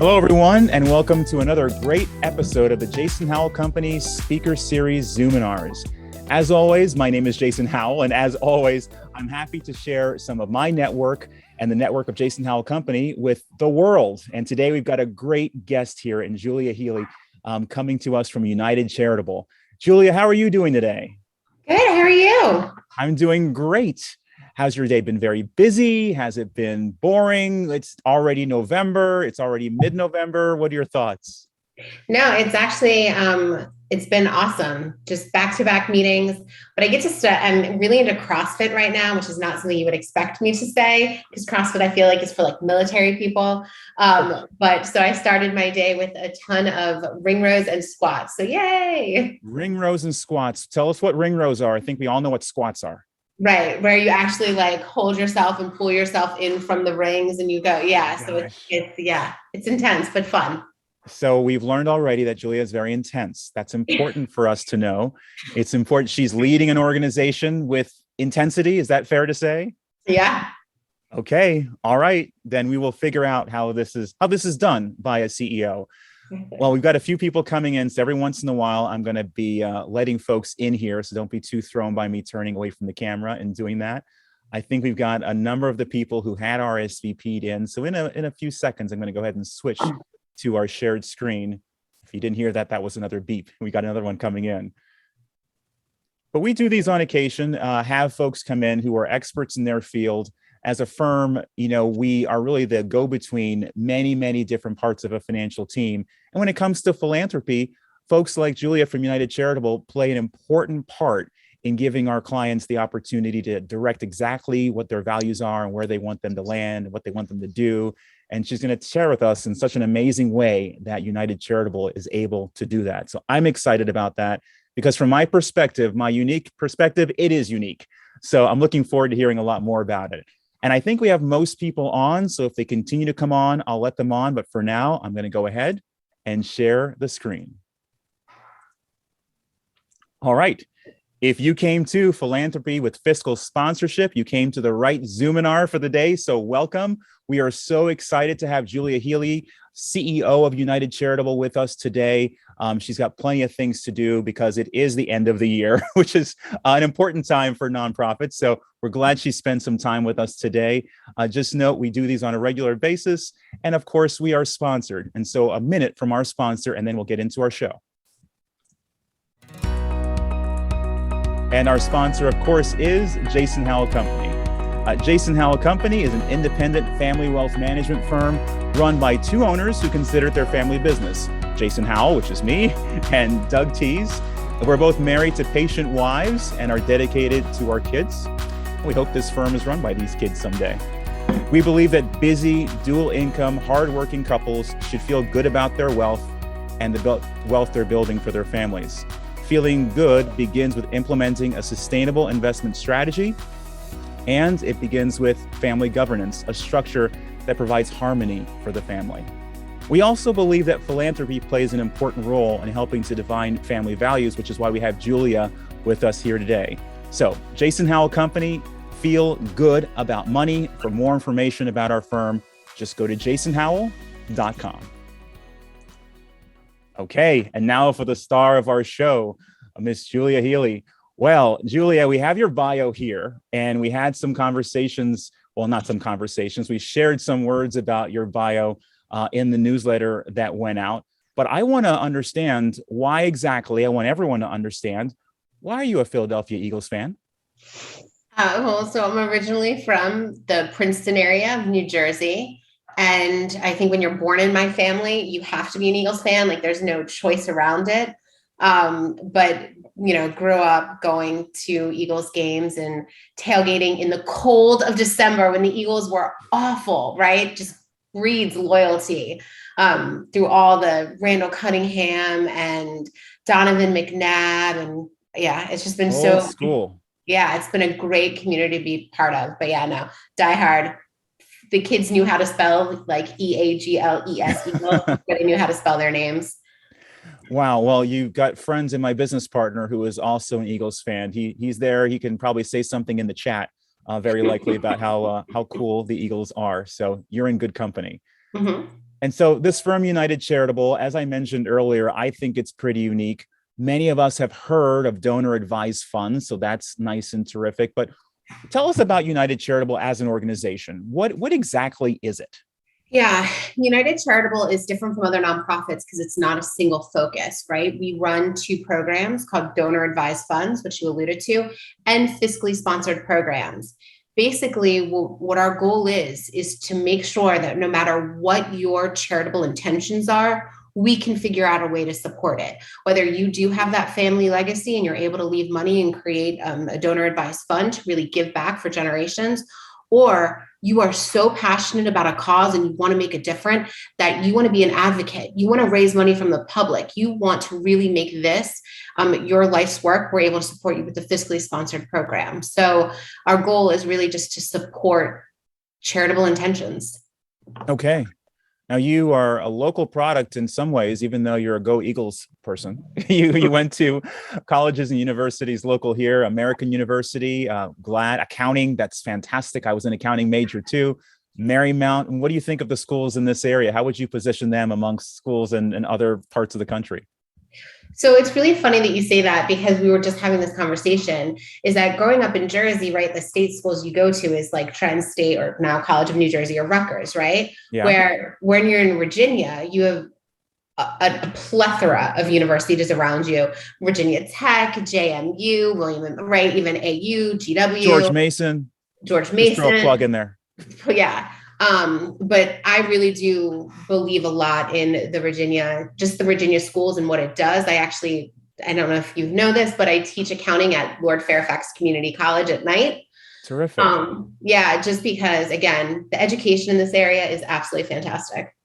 Hello, everyone, and welcome to another great episode of the Jason Howell Company Speaker Series Zoominars. As always, my name is Jason Howell, and as always, I'm happy to share some of my network and the network of Jason Howell Company with the world. And today we've got a great guest here in Julia Healey, coming to us from United Charitable. Julia, how are you doing today? Good. How are you? I'm doing great. How's your day been? Very busy? Has it been boring? It's already November. It's already mid-November. What are your thoughts? No, it's actually, it's been awesome. Just back-to-back meetings. But I get to I'm really into CrossFit right now, which is not something you would expect me to say, because CrossFit I feel like is for like military people. But so I started my day with a ton of ring rows and squats. So yay! Ring rows and squats. Tell us what ring rows are. I think we all know what squats are. Right, where you actually like hold yourself and pull yourself in from the rings and you go, yeah. So it's intense, but fun. So we've learned already that Julia is very intense. That's important for us to know. It's important. She's leading an organization with intensity. Is that fair to say? Yeah. Okay. All right. Then we will figure out how this is done by a CEO. Well, we've got a few people coming in. So every once in a while, I'm going to be letting folks in here. So don't be too thrown by me turning away from the camera and doing that. I think we've got a number of the people who had RSVP'd in. So in a few seconds, I'm going to go ahead and switch to our shared screen. If you didn't hear that, that was another beep. We got another one coming in. But we do these on occasion, have folks come in who are experts in their field. As a firm, we are really the go-between many, many different parts of a financial team. And when it comes to philanthropy, folks like Julia from United Charitable play an important part in giving our clients the opportunity to direct exactly what their values are and where they want them to land, and what they want them to do. And she's going to share with us in such an amazing way that United Charitable is able to do that. So I'm excited about that because from my perspective, my unique perspective, it is unique. So I'm looking forward to hearing a lot more about it. And I think we have most people on. So if they continue to come on, I'll let them on. But for now, I'm going to go ahead and share the screen. All right. If you came to Philanthropy with Fiscal sponsorship, you came to the right Zoominar for the day. So welcome. We are so excited to have Julia Healey, CEO of United Charitable, with us today. She's got plenty of things to do because it is the end of the year, which is an important time for nonprofits. So we're glad she spent some time with us today. Just note, we do these on a regular basis. And of course, we are sponsored. And so a minute from our sponsor, and then we'll get into our show. And our sponsor, of course, is Jason Howell Company. Jason Howell Company is an independent family wealth management firm run by two owners who consider it their family business. Jason Howell, which is me, and Doug Tees. We're both married to patient wives and are dedicated to our kids. We hope this firm is run by these kids someday. We believe that busy, dual income, hardworking couples should feel good about their wealth and the wealth they're building for their families. Feeling good begins with implementing a sustainable investment strategy, and it begins with family governance, a structure that provides harmony for the family. We also believe that philanthropy plays an important role in helping to define family values, which is why we have Julia with us here today. So, Jason Howell Company, feel good about money. For more information about our firm, just go to jasonhowell.com. Okay, and now for the star of our show, Miss Julia Healey. Well, Julia, we have your bio here, and we had some conversations. Well, not some conversations. We shared some words about your bio in the newsletter that went out. But I want to understand why exactly. I want everyone to understand, why are you a Philadelphia Eagles fan? So I'm originally from the Princeton area of New Jersey. And I think when you're born in my family, you have to be an Eagles fan. Like there's no choice around it. But, grew up going to Eagles games and tailgating in the cold of December when the Eagles were awful, right? Just breeds loyalty through all the Randall Cunningham and Donovan McNabb. And yeah, it's just been so cool. Yeah, it's been a great community to be part of. But yeah, no, Die Hard. The kids knew how to spell like EAGLES Eagles, but they knew how to spell their names. Wow. Well, you've got friends in my business partner who is also an Eagles fan. He's there. He can probably say something in the chat, very likely about how cool the Eagles are. So you're in good company. Mm-hmm. And so this firm, United Charitable, as I mentioned earlier, I think it's pretty unique. Many of us have heard of donor advised funds, so that's nice and terrific. But tell us about United Charitable as an organization. What exactly is it? Yeah, United Charitable is different from other nonprofits because it's not a single focus, right? We run two programs called donor advised funds, which you alluded to, and fiscally sponsored programs. Basically, what our goal is to make sure that no matter what your charitable intentions are, we can figure out a way to support it. Whether you do have that family legacy and you're able to leave money and create a donor advised fund to really give back for generations, or you are so passionate about a cause and you want to make a difference that you want to be an advocate. You want to raise money from the public. You want to really make this your life's work. We're able to support you with the fiscally sponsored program. So our goal is really just to support charitable intentions. Okay. Now you are a local product in some ways, even though you're a Go Eagles person. You went to colleges and universities local here, American University, Glad, accounting. That's fantastic. I was an accounting major too. Marymount. And what do you think of the schools in this area? How would you position them amongst schools in other parts of the country? So it's really funny that you say that because we were just having this conversation is that growing up in Jersey, right, the state schools you go to is like Trent State or now College of New Jersey or Rutgers, right? Yeah. Where when you're in Virginia, you have a plethora of universities around you, Virginia Tech, JMU, William, right, even AU, GW. George Mason. Just throw a plug in there. Yeah. But I really do believe a lot in the Virginia schools and what it does. I don't know if you know this, but I teach accounting at Lord Fairfax Community College at night. Terrific. Yeah, just because, again, the education in this area is absolutely fantastic.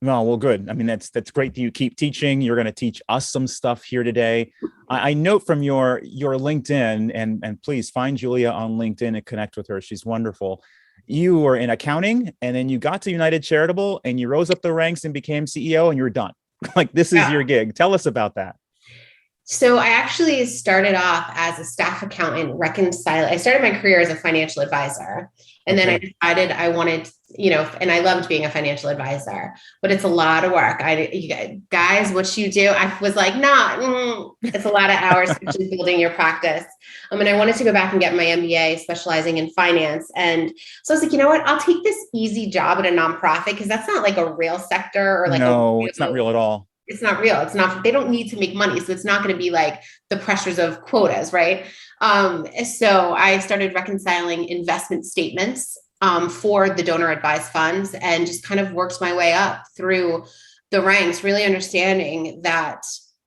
Well, good. I mean, that's great that you keep teaching. You're going to teach us some stuff here today. I note from your LinkedIn, and please find Julia on LinkedIn and connect with her. She's wonderful. You were in accounting, and then you got to United Charitable, and you rose up the ranks and became CEO, and you're done. Like, this is your gig. Tell us about that. So I actually started off as a staff accountant reconciler. I started my career as a financial advisor. And then I decided I wanted, and I loved being a financial advisor, but it's a lot of work. Guys, what you do? I was like, it's a lot of hours especially building your practice. And I wanted to go back and get my MBA specializing in finance. And so I was like, you know what? I'll take this easy job at a nonprofit because that's not like a real sector or like it's not real at all. It's not real. It's not, they don't need to make money. So it's not going to be like the pressures of quotas, right? So I started reconciling investment statements for the donor advised funds and just kind of worked my way up through the ranks, really understanding that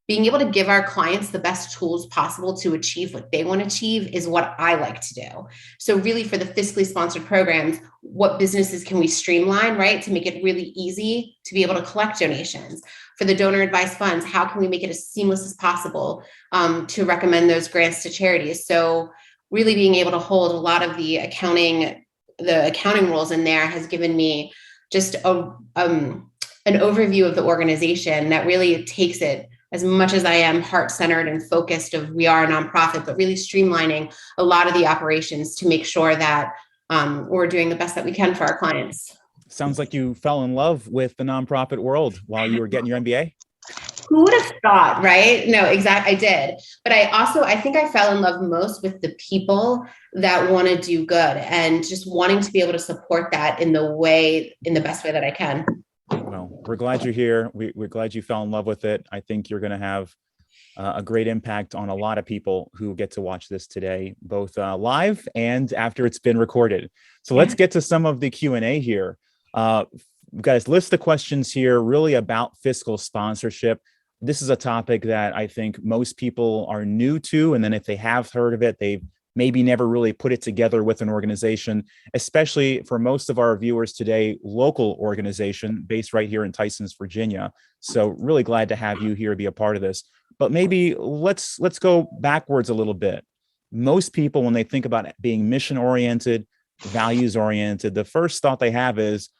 being able to give our clients the best tools possible to achieve what they want to achieve is what I like to do. So really for the fiscally sponsored programs, what businesses can we streamline, right? To make it really easy to be able to collect donations. For the donor advised funds, how can we make it as seamless as possible to recommend those grants to charities? So really being able to hold a lot of the accounting rules in there has given me just an overview of the organization that really takes it, as much as I am heart-centered and focused of we are a nonprofit, but really streamlining a lot of the operations to make sure that we're doing the best that we can for our clients. Sounds like you fell in love with the nonprofit world while you were getting your MBA. Who would have thought, right? No, exactly. I did. But I think I fell in love most with the people that want to do good and just wanting to be able to support that in the best way that I can. Well, we're glad you're here. We're glad you fell in love with it. I think you're going to have a great impact on a lot of people who get to watch this today, both live and after it's been recorded. So let's get to some of the Q&A here. We've got a list of questions here really about fiscal sponsorship. This is a topic that I think most people are new to. And then if they have heard of it, they've maybe never really put it together with an organization, especially for most of our viewers today, local organization based right here in Tysons, Virginia. So really glad to have you here to be a part of this. But maybe let's go backwards a little bit. Most people, when they think about being mission-oriented, values-oriented, the first thought they have is,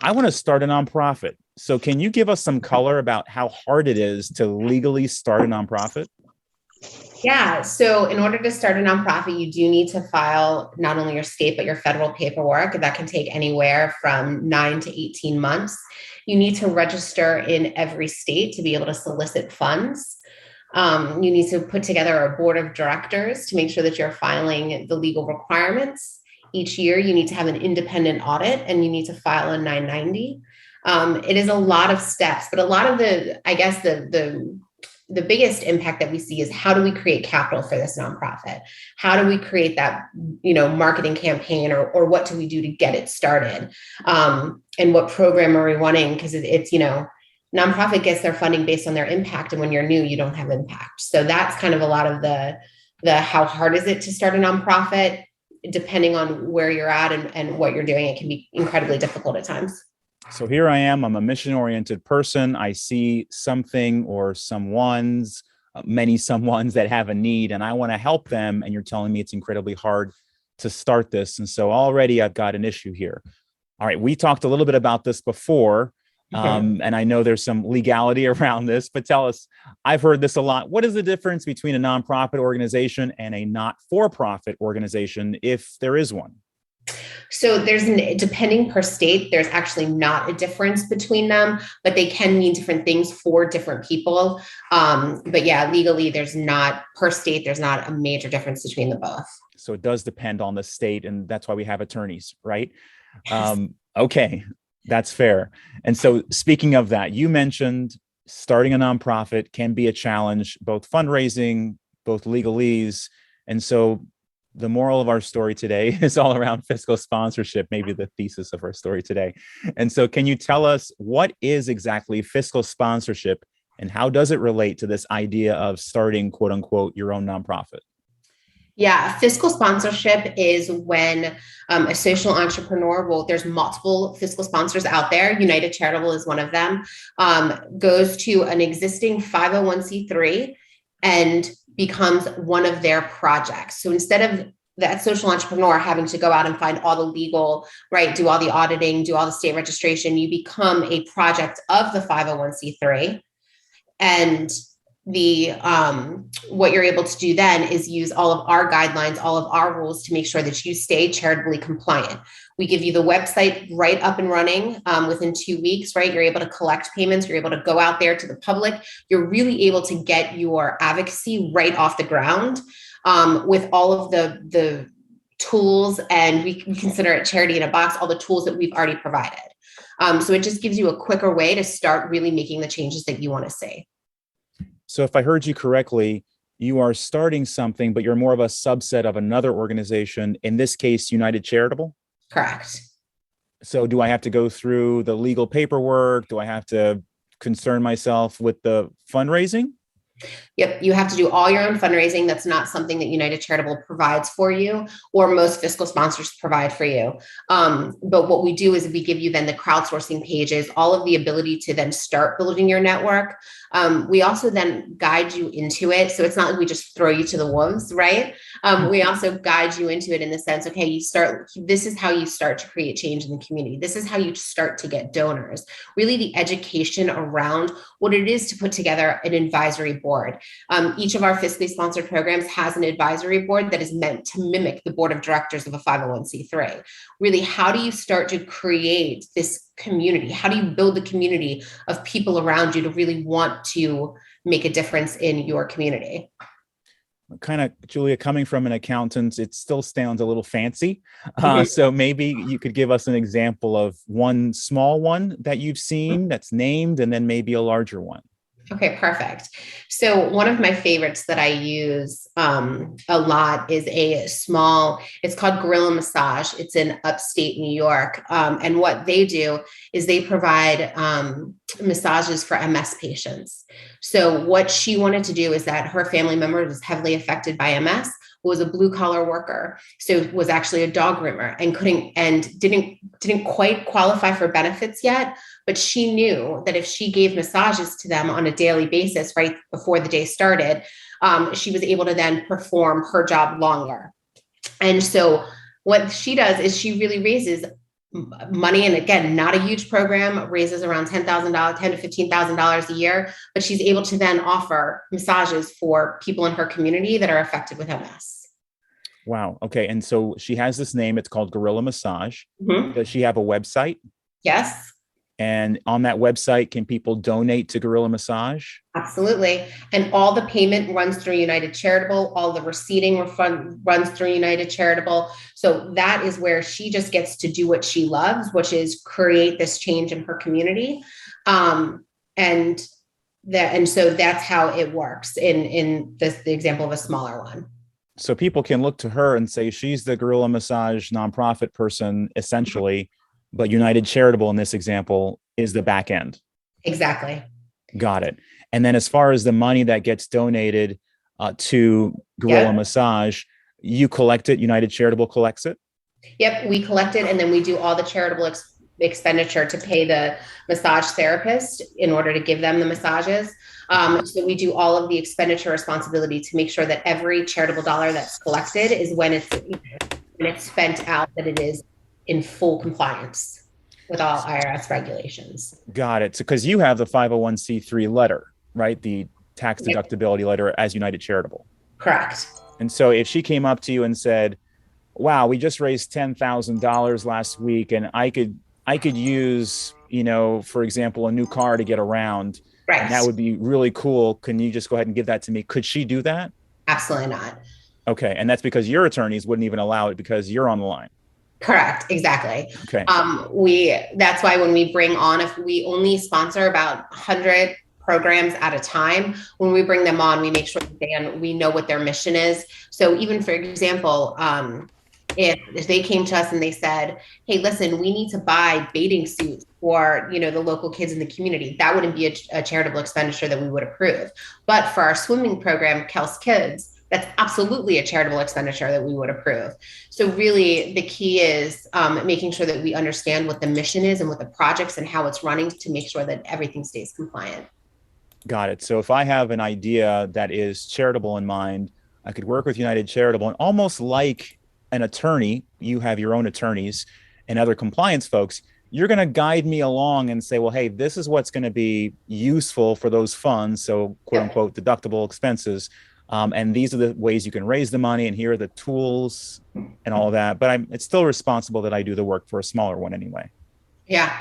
I want to start a nonprofit. So can you give us some color about how hard it is to legally start a nonprofit? Yeah. So in order to start a nonprofit, you do need to file not only your state, but your federal paperwork. That can take anywhere from 9 to 18 months. You need to register in every state to be able to solicit funds. You need to put together a board of directors to make sure that you're filing the legal requirements. Each year, you need to have an independent audit and you need to file a 990. It is a lot of steps, but a lot of I guess the biggest impact that we see is how do we create capital for this nonprofit? How do we create that, marketing campaign, or what do we do to get it started? And what program are we running? Because it's nonprofit gets their funding based on their impact. And when you're new, you don't have impact. So that's kind of a lot of the how hard is it to start a nonprofit? Depending on where you're at and what you're doing, it can be incredibly difficult at times. So here I am, I'm a mission-oriented person. I see something or someone's, many someones that have a need, and I want to help them. And you're telling me it's incredibly hard to start this. And so already I've got an issue here. All right, we talked a little bit about this before, and I know there's some legality around this, but tell us, I've heard this a lot. What is the difference between a nonprofit organization and a not-for-profit organization, if there is one? So depending per state, there's actually not a difference between them, but they can mean different things for different people. But yeah, legally, there's not a major difference between the both. So it does depend on the state, and that's why we have attorneys, right? Yes. Okay, that's fair. And so speaking of that, you mentioned starting a nonprofit can be a challenge, both fundraising, both legalese. And so the moral of our story today is all around fiscal sponsorship, maybe the thesis of our story today. And so can you tell us what is exactly fiscal sponsorship and how does it relate to this idea of starting, quote unquote, your own nonprofit? Yeah, fiscal sponsorship is when a social entrepreneur there's multiple fiscal sponsors out there. United Charitable is one of them, goes to an existing 501c3 and becomes one of their projects. So instead of that social entrepreneur having to go out and find all the legal, right, do all the auditing, do all the state registration, you become a project of the 501c3. And what you're able to do then is use all of our guidelines, all of our rules to make sure that you stay charitably compliant. We give you the website right up and running within 2 weeks, right? You're able to collect payments. You're able to go out there to the public. You're really able to get your advocacy right off the ground with all of the tools, and we consider it charity in a box, all the tools that we've already provided. So it just gives you a quicker way to start really making the changes that you want to see. So if I heard you correctly, you are starting something, but you're more of a subset of another organization, in this case, United Charitable? Correct. So do I have to go through the legal paperwork? Do I have to concern myself with the fundraising? Yep, you have to do all your own fundraising. That's not something that United Charitable provides for you, or most fiscal sponsors provide for you. But what we do is we give you then the crowdsourcing pages, all of the ability to then start building your network. We also then guide you into it. So it's not like we just throw you to the wolves, right? We also guide you into it in the sense, okay, this is how you start to create change in the community. This is how you start to get donors. Really the education around what it is to put together an advisory board. Each of our fiscally sponsored programs has an advisory board that is meant to mimic the board of directors of a 501c3. Really, how do you start to create this community? How do you build the community of people around you to really want to make a difference in your community? Kind of, Julia, coming from an accountant, it still sounds a little fancy. So maybe you could give us an example of one small one that you've seen that's named, and then maybe a larger one. Okay, perfect. So one of my favorites that I use a lot is it's called Guerrilla Massage. It's in upstate New York. And what they do is they provide massages for MS patients. So what she wanted to do is that her family member was heavily affected by MS, was a blue collar worker. So was actually a dog groomer and didn't quite qualify for benefits yet. But she knew that if she gave massages to them on a daily basis, right before the day started, she was able to then perform her job longer. And so what she does is she really raises money. And again, not a huge program, raises around $10,000, $10 to $15,000 a year, but she's able to then offer massages for people in her community that are affected with MS. Wow. Okay. And so she has this name. It's called Guerrilla Massage. Mm-hmm. Does she have a website? Yes. And on that website, can people donate to Guerrilla Massage? Absolutely. And all the payment runs through United Charitable. All the receipting runs through United Charitable. So that is where she just gets to do what she loves, which is create this change in her community. And so that's how it works in the example of a smaller one. So people can look to her and say she's the Guerrilla Massage nonprofit person, essentially, but United Charitable in this example is the back end. Exactly. Got it. And then as far as the money that gets donated to Guerrilla Massage, you collect it, United Charitable collects it? Yep, we collect it, and then we do all the charitable expenditure to pay the massage therapist in order to give them the massages. So we do all of the expenditure responsibility to make sure that every charitable dollar that's collected is when it's spent out, that it is in full compliance with all IRS regulations. Got it. So because you have the 501c3 letter, right? The tax deductibility letter as United Charitable. Correct. And so if she came up to you and said, wow, we just raised $10,000 last week and I could use, for example, a new car to get around. Right. And that would be really cool. Can you just go ahead and give that to me? Could she do that? Absolutely not. Okay. And that's because your attorneys wouldn't even allow it because you're on the line. Correct. Exactly. Okay. That's why when we bring on, if we only sponsor about 100 programs at a time, when we bring them on, we make sure that we know what their mission is. So even for example, if they came to us and they said, hey, listen, we need to buy bathing suits for, the local kids in the community, that wouldn't be a charitable expenditure that we would approve. But for our swimming program, Kels Kids, that's absolutely a charitable expenditure that we would approve. So really the key is making sure that we understand what the mission is and what the projects and how it's running to make sure that everything stays compliant. Got it. So if I have an idea that is charitable in mind, I could work with United Charitable, and almost like an attorney, you have your own attorneys and other compliance folks, you're going to guide me along and say, well, hey, this is what's going to be useful for those funds. So quote unquote, deductible expenses. And these are the ways you can raise the money, and here are the tools and all of that. But it's still responsible that I do the work for a smaller one anyway. Yeah.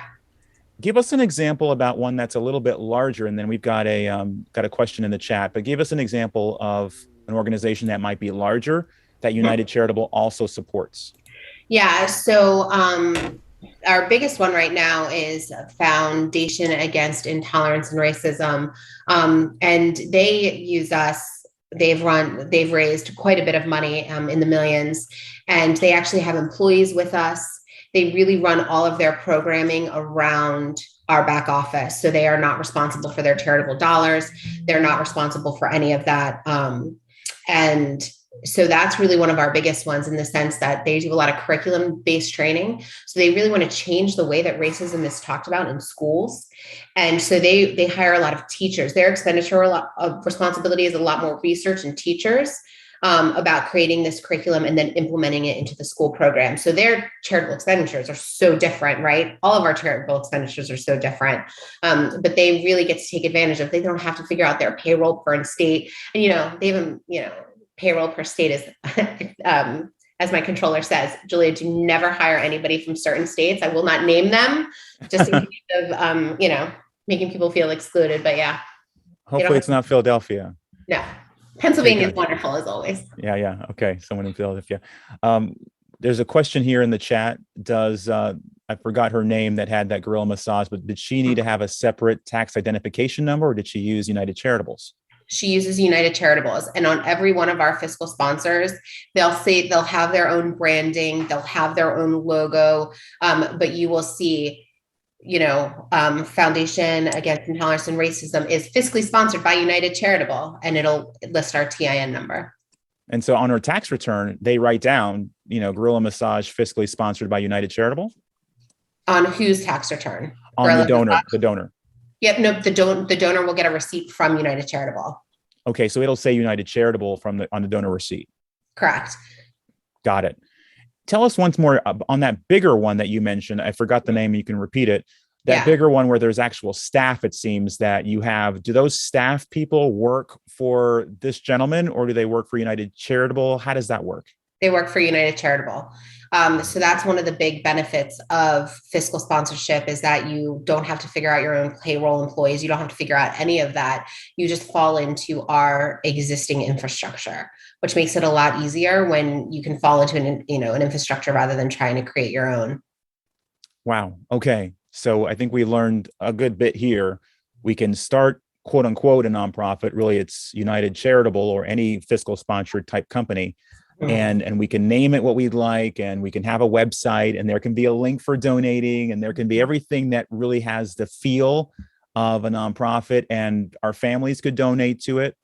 Give us an example about one that's a little bit larger, and then we've got a question in the chat. But give us an example of an organization that might be larger that United Charitable also supports. Yeah. So our biggest one right now is Foundation Against Intolerance and Racism, and they use us. They've raised quite a bit of money in the millions, and they actually have employees with us. They really run all of their programming around our back office. So they are not responsible for their charitable dollars. They're not responsible for any of that. And so that's really one of our biggest ones, in the sense that they do a lot of curriculum-based training. So they really want to change the way that racism is talked about in schools. And so they hire a lot of teachers. Their expenditure of responsibility is a lot more research and teachers about creating this curriculum and then implementing it into the school program. So their charitable expenditures are so different, right? All of our charitable expenditures are so different, but they really get to take advantage of. They don't have to figure out their payroll per state, and they even payroll per state is, as my controller says, Julia, do never hire anybody from certain states. I will not name them, just in case of, making people feel excluded. But yeah. Hopefully it's not Philadelphia. No. Pennsylvania is wonderful as always. Yeah. Okay. Someone in Philadelphia. There's a question here in the chat. I forgot her name that had that Guerrilla Massage, but did she need to have a separate tax identification number, or did she use United Charitable's? She uses United Charitables, and on every one of our fiscal sponsors, they'll have their own branding, they'll have their own logo, but you will see, Foundation Against Intolerance and Racism is fiscally sponsored by United Charitable, and it'll list our TIN number. And so on her tax return, they write down, Guerrilla Massage fiscally sponsored by United Charitable. On whose tax return? On the donor. Yep. No, the donor will get a receipt from United Charitable. Okay. So it'll say United Charitable on the donor receipt. Correct. Got it. tell us once more on that bigger one that you mentioned. I forgot the name. You can repeat it. That Yeah. bigger one where there's actual staff, it seems that you have. Do those staff people work for this gentleman, or do they work for United Charitable? How does that work? They work for United Charitable. So that's one of the big benefits of fiscal sponsorship, is that you don't have to figure out your own payroll employees. You don't have to figure out any of that. You just fall into our existing infrastructure, which makes it a lot easier when you can fall into an infrastructure rather than trying to create your own. Wow. Okay. So I think we learned a good bit here. We can start, quote unquote, a nonprofit. Really, it's United Charitable or any fiscal sponsored type company. And we can name it what we'd like, and we can have a website, and there can be a link for donating, and there can be everything that really has the feel of a nonprofit, and our families could donate to it.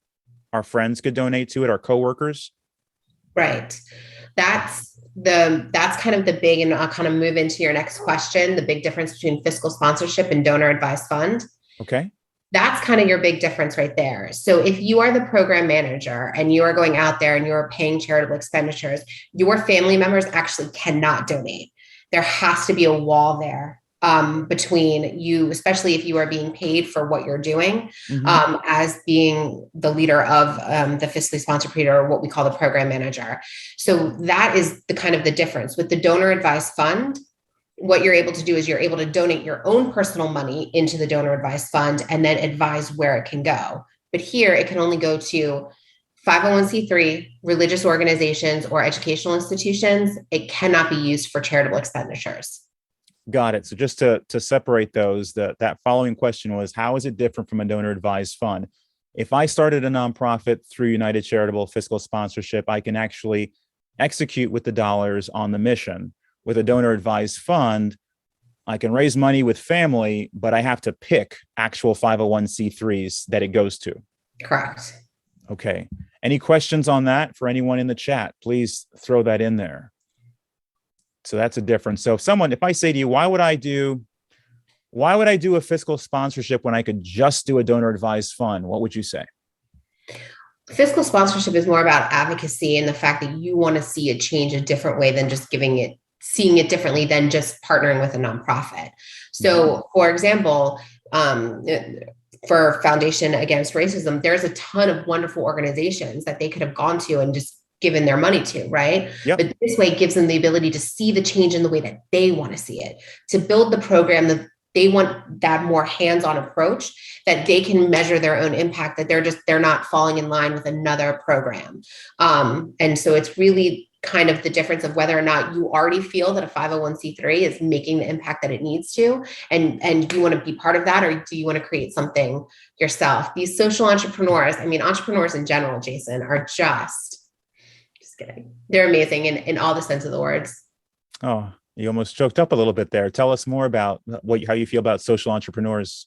Our friends could donate to it, our coworkers. Right. That's kind of the big, and I'll kind of move into your next question, the big difference between fiscal sponsorship and donor advised fund. Okay. That's kind of your big difference right there. So if you are the program manager and you are going out there and you're paying charitable expenditures, your family members actually cannot donate. There has to be a wall there between you, especially if you are being paid for what you're doing, as being the leader of the fiscally sponsored creator, or what we call the program manager. So that is the kind of the difference. With the donor advised fund, what you're able to do is you're able to donate your own personal money into the donor advised fund and then advise where it can go. But here it can only go to 501c3, religious organizations, or educational institutions. It cannot be used for charitable expenditures. Got it. So just to separate those, that following question was, how is it different from a donor advised fund? If I started a nonprofit through United Charitable fiscal sponsorship, I can actually execute with the dollars on the mission. With a donor advised fund, I can raise money with family, but I have to pick actual 501c3s that it goes to. Correct. Okay. Any questions on that for anyone in the chat? Please throw that in there. So that's a difference. So if I say to you, why would I do a fiscal sponsorship when I could just do a donor advised fund? What would you say? Fiscal sponsorship is more about advocacy and the fact that you want to see it change a different way than just seeing it differently than just partnering with a nonprofit. So, for example, for Foundation Against Racism, there's a ton of wonderful organizations that they could have gone to and just given their money to, right? Yep. But this way gives them the ability to see the change in the way that they want to see it, to build the program that they want, that more hands-on approach, that they can measure their own impact, that they're not falling in line with another program. And so it's really kind of the difference of whether or not you already feel that a 501c3 is making the impact that it needs to, and do you want to be part of that, or do you want to create something yourself? These social entrepreneurs, entrepreneurs in general, Jason, are just kidding. They're amazing in all the sense of the words. Oh, you almost choked up a little bit there. Tell us more about how you feel about social entrepreneurs.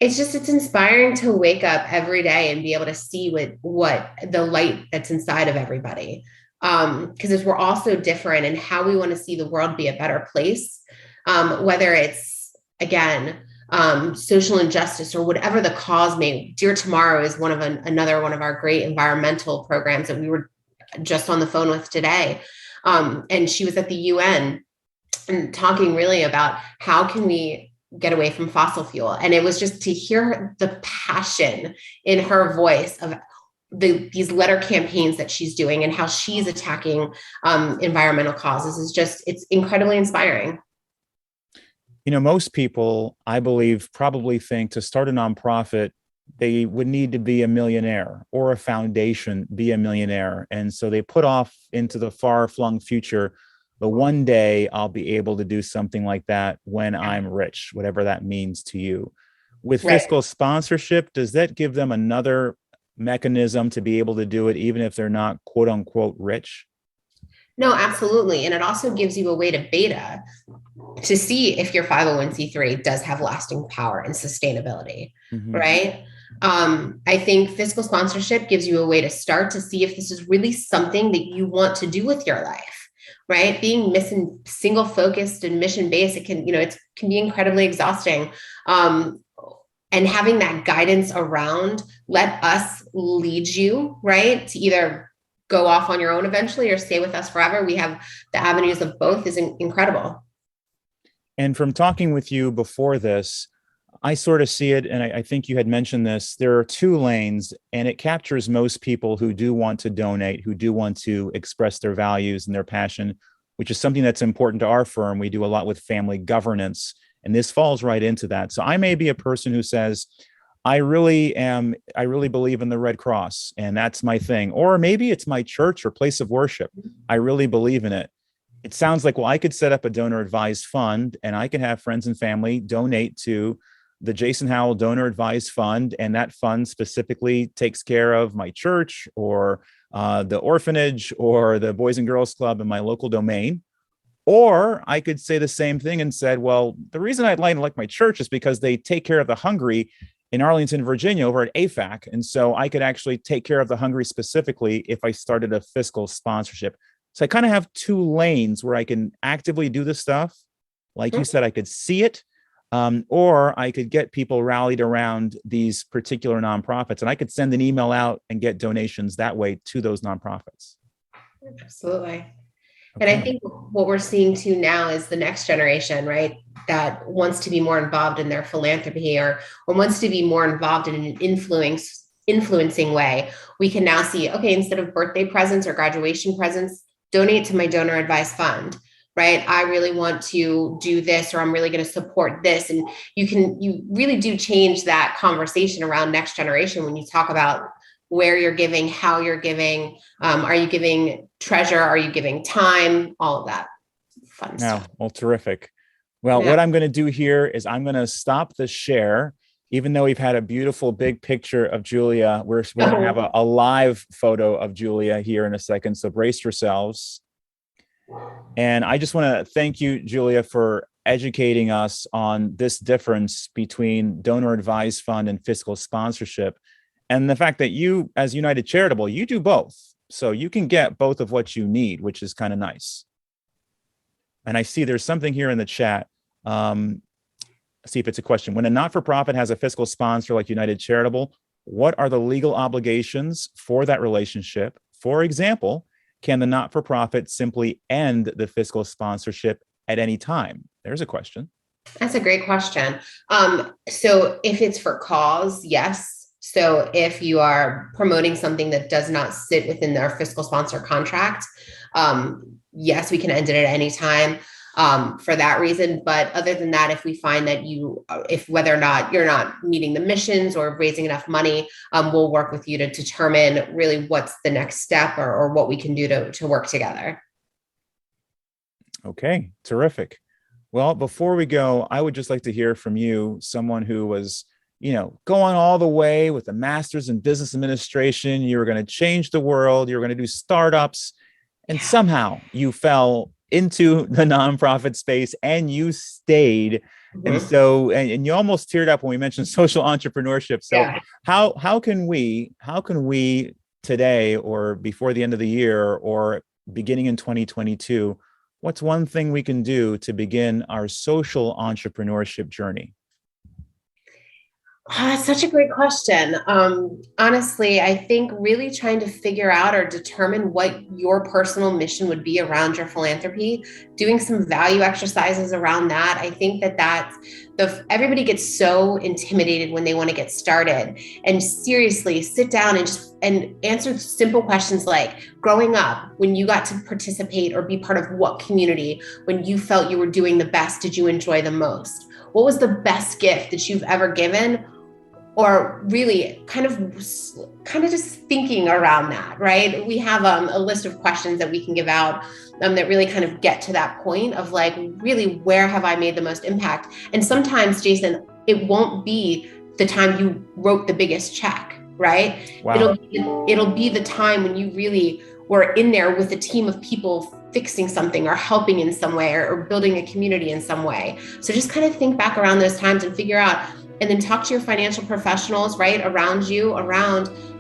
It's inspiring to wake up every day and be able to see what the light that's inside of everybody. Because as we're all so different and how we want to see the world be a better place, whether it's, again, social injustice or whatever the cause may. Dear Tomorrow is another one of our great environmental programs that we were just on the phone with today. And she was at the UN and talking really about how can we get away from fossil fuel. And it was just to hear the passion in her voice of these letter campaigns that she's doing and how she's attacking environmental causes it's incredibly inspiring. Most people, I believe, probably think to start a nonprofit, they would need to be a millionaire, or a foundation be a millionaire. And so they put off into the far-flung future, but one day I'll be able to do something like that when I'm rich, whatever that means to you. With fiscal sponsorship, does that give them another mechanism to be able to do it, even if they're not quote unquote rich? No, absolutely. And it also gives you a way to beta to see if your 501c3 does have lasting power and sustainability, right? I think fiscal sponsorship gives you a way to start to see if this is really something that you want to do with your life, right? Being single focused and mission based, it can be incredibly exhausting. And having that guidance around, let us lead you, right, to either go off on your own eventually or stay with us forever. We have the avenues of both is incredible. And from talking with you before this, I sort of see it, and I think you had mentioned this, there are two lanes, and it captures most people who do want to donate, who do want to express their values and their passion, which is something that's important to our firm. We do a lot with family governance, and this falls right into that. So I may be a person who says, I really believe in the Red Cross, and that's my thing. Or maybe it's my church or place of worship. I really believe in it. It sounds like, well, I could set up a donor advised fund, and I can have friends and family donate to the Jason Howell Donor Advised Fund, and that fund specifically takes care of my church or the orphanage or the Boys and Girls Club in my local domain. Or I could say the same thing and said, well, the reason I'd like my church is because they take care of the hungry in Arlington, Virginia over at AFAC. And so I could actually take care of the hungry specifically if I started a fiscal sponsorship. So I kind of have two lanes where I can actively do this stuff. Like you said, I could see it. Or I could get people rallied around these particular nonprofits, and I could send an email out and get donations that way to those nonprofits. Absolutely. And I think what we're seeing too now is the next generation, right, that wants to be more involved in their philanthropy or wants to be more involved in an influencing way. We can now see, okay, instead of birthday presents or graduation presents, donate to my donor advised fund. Right. I really want to do this, or I'm really going to support this. And you really do change that conversation around next generation when you talk about where you're giving, how you're giving. Are you giving treasure? Are you giving time? All of that fun stuff. Well, terrific. Well, what I'm going to do here is I'm going to stop the share. Even though we've had a beautiful big picture of Julia, we're going to have a live photo of Julia here in a second. So brace yourselves. And I just want to thank you, Julia, for educating us on this difference between donor advised fund and fiscal sponsorship. And the fact that you, as United Charitable, you do both. So you can get both of what you need, which is kind of nice. And I see there's something here in the chat. See if it's a question. When a not-for-profit has a fiscal sponsor like United Charitable, what are the legal obligations for that relationship? For example, can the not-for-profit simply end the fiscal sponsorship at any time? There's a question. That's a great question. So if it's for cause, yes. So if you are promoting something that does not sit within their fiscal sponsor contract, yes, we can end it at any time for that reason. But other than that, if we find that whether or not you're not meeting the missions or raising enough money, we'll work with you to determine really what's the next step or what we can do to work together. Okay, terrific. Well, before we go, I would just like to hear from you, someone who was, going all the way with a master's in business administration. You were going to change the world. You were going to do startups, and somehow you fell into the nonprofit space and you stayed. And so, and you almost teared up when we mentioned social entrepreneurship. So how can we today, or before the end of the year, or beginning in 2022, what's one thing we can do to begin our social entrepreneurship journey? That's such a great question. Honestly, I think really trying to figure out or determine what your personal mission would be around your philanthropy, doing some value exercises around that. I think everybody gets so intimidated when they want to get started. And seriously, sit down and answer simple questions like, growing up, when you got to participate or be part of what community, when you felt you were doing the best, did you enjoy the most? What was the best gift that you've ever given? Or really kind of just thinking around that, right? We have a list of questions that we can give out that really kind of get to that point of like, really, where have I made the most impact? And sometimes, Jason, it won't be the time you wrote the biggest check, right? Wow. It'll be the time when you really were in there with a team of people fixing something or helping in some way or building a community in some way. So just kind of think back around those times and figure out, and then talk to your financial professionals, right, around,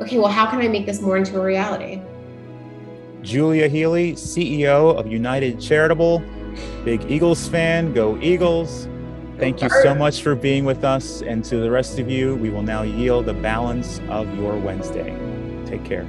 okay, well, how can I make this more into a reality? Julia Healey, CEO of United Charitable, big Eagles fan, go Eagles. Thank you so much for being with us. And to the rest of you, we will now yield the balance of your Wednesday. Take care.